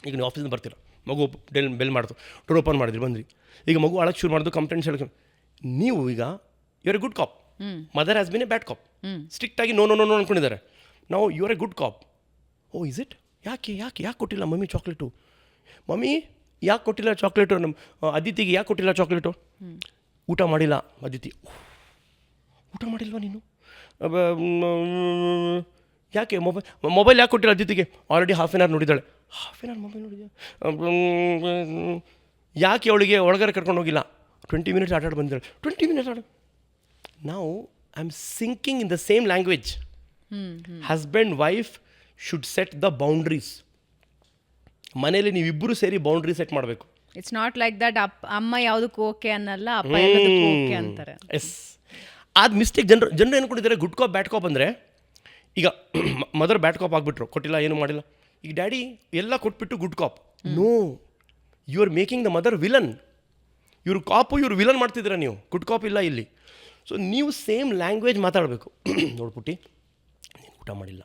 ಈಗ ನೀವು ಆಫೀಸಿಂದ ಬರ್ತೀರ, ಮಗು ಬೆಲ್ ಮಾಡ್ತು, ಡೋರ್ ಓಪನ್ ಮಾಡಿದ್ರಿ, ಬಂದ್ರಿ, ಈಗ ಮಗು ಅಳಕ್ಕೆ ಶುರು ಮಾಡಿದ್ರು, ಕಂಪ್ಲೇಂಟ್ಸ್ ಹೇಳಕ್ಕೆ ನೀವು ಈಗ you are a good cop. Mother has been a bad cop. ಸ್ಟ್ರಿಕ್ಟಾಗಿ ನೋ ಅಂದ್ಕೊಂಡಿದ್ದಾರೆ. ನಾವು you are a good cop. Oh is it? ಯಾಕೆ ಕೊಟ್ಟಿಲ್ಲ ಮಮ್ಮಿ ಚಾಕ್ಲೇಟು? ಮಮ್ಮಿ ಯಾಕೆ ಕೊಟ್ಟಿಲ್ಲ ಚಾಕ್ಲೇಟು? ನಮ್ಮ ಅದಿತಿಗೆ ಯಾಕೆ ಕೊಟ್ಟಿಲ್ಲ ಚಾಕ್ಲೇಟು? ಊಟ ಮಾಡಿಲ್ಲ ಅದಿತಿ. ಊಟ ಮಾಡಿಲ್ವಾ ನೀನು? ಯಾಕೆ ಮೊಬೈಲ್ ಯಾಕೆ ಕೊಟ್ಟಿಲ್ಲ ಅದಿತಿಗೆ? ಆಲ್ರೆಡಿ ಹಾಫ್ ಆನ್ ಅವರ್ ನೋಡಿದ್ದಾಳೆ. ಹಾಫ್ ಆನ್ ಅವರ್ ಮೊಬೈಲ್ ನೋಡಿದ್ಯಾ? ಯಾಕೆ ಅವಳಿಗೆ ಒಳಗಡೆ ಕರ್ಕೊಂಡು ಹೋಗಿಲ್ಲ? 20 ಮಿನಿಟ್ಸ್ ಆಟಾಡಿ ಬಂದಿದ್ದಾಳೆ. 20 ಮಿನಿಟ್ಸ್ ನಾವು I am sinking in the same language. Husband wife should set the boundaries. ಮನೇಲಿ ನೀವಿಬ್ಬರು ಸೇರಿ ಬೌಂಡ್ರಿ ಸೆಟ್ ಮಾಡಬೇಕು. ಇಟ್ಸ್ ನಾಟ್ ಲೈಕ್ ದಟ್ ಅಮ್ಮ ಯಾವುದಕ್ಕೂ ಓಕೆ ಅನ್ನಲ್ಲ, ಅಪ್ಪ ಎಲ್ಲದಕ್ಕೂ ಓಕೆ ಅಂತಾರೆ. ಎಸ್, ಅದು ಮಿಸ್ಟೇಕ್. ಜನರು ಏನು ಕೊಟ್ಟಿದ್ದಾರೆ, ಗುಡ್ ಕಾಪ್ ಬ್ಯಾಡ್ ಕಾಪ್ ಅಂದರೆ. ಈಗ ಮದರ್ ಬ್ಯಾಡ್ ಕಾಪ್ ಆಗಿಬಿಟ್ರು, ಕೊಟ್ಟಿಲ್ಲ, ಏನು ಮಾಡಿಲ್ಲ. ಈಗ ಡ್ಯಾಡಿ ಎಲ್ಲ ಕೊಟ್ಬಿಟ್ಟು good cop. No, you are making the mother villain. ಇವರು ಕಾಪು, ಇವರು ವಿಲನ್ ಮಾಡ್ತಿದ್ದೀರಾ ನೀವು. ಗುಡ್ ಕಾಪ್ ಇಲ್ಲ ಇಲ್ಲಿ. ಸೊ ನೀವು ಸೇಮ್ ಲ್ಯಾಂಗ್ವೇಜ್ ಮಾತಾಡಬೇಕು. ನೋಡ್ಬಿಟ್ಟು ನೀನು ಊಟ ಮಾಡಿಲ್ಲ,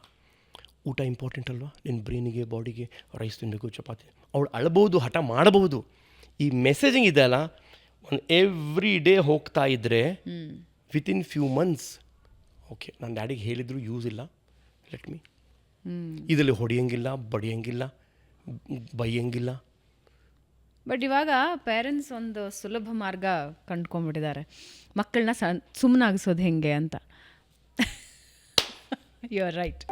ಊಟ ಇಂಪಾರ್ಟೆಂಟ್ ಅಲ್ವಾ ನಿನ್ನ ಬ್ರೈನಿಗೆ, ಬಾಡಿಗೆ, ರೈಸ್ ತಿನ್ನಬೇಕು, ಚಪಾತಿ. ಅವಳು ಅಳಬಹುದು, ಹಠ ಮಾಡಬಹುದು. ಈ ಮೆಸೇಜಿಂಗ್ ಇದೆ ಅಲ್ಲ, ಒಂದು ಎವ್ರಿ ಡೇ ಹೋಗ್ತಾ ಇದ್ದರೆ ವಿತಿನ್ ಫ್ಯೂ ಮಂತ್ಸ್, ಓಕೆ ನನ್ನ ಡ್ಯಾಡಿಗೆ ಹೇಳಿದ್ರು ಯೂಸ್ ಇಲ್ಲ, ಲೆಟ್ ಮೀ. ಇದರಲ್ಲಿ ಹೊಡೆಯಂಗಿಲ್ಲ, ಬಡಿಯಂಗಿಲ್ಲ, ಬೈಯಂಗಿಲ್ಲ. ಬಟ್ ಇವಾಗ ಪೇರೆಂಟ್ಸ್ ಒಂದು ಸುಲಭ ಮಾರ್ಗ ಕಂಡ್ಕೊಂಡ್ಬಿಟ್ಟಿದ್ದಾರೆ, ಮಕ್ಕಳನ್ನ ಸುಮ್ಮನಾಗಿಸೋದು ಹೆಂಗೆ ಅಂತ. You are right.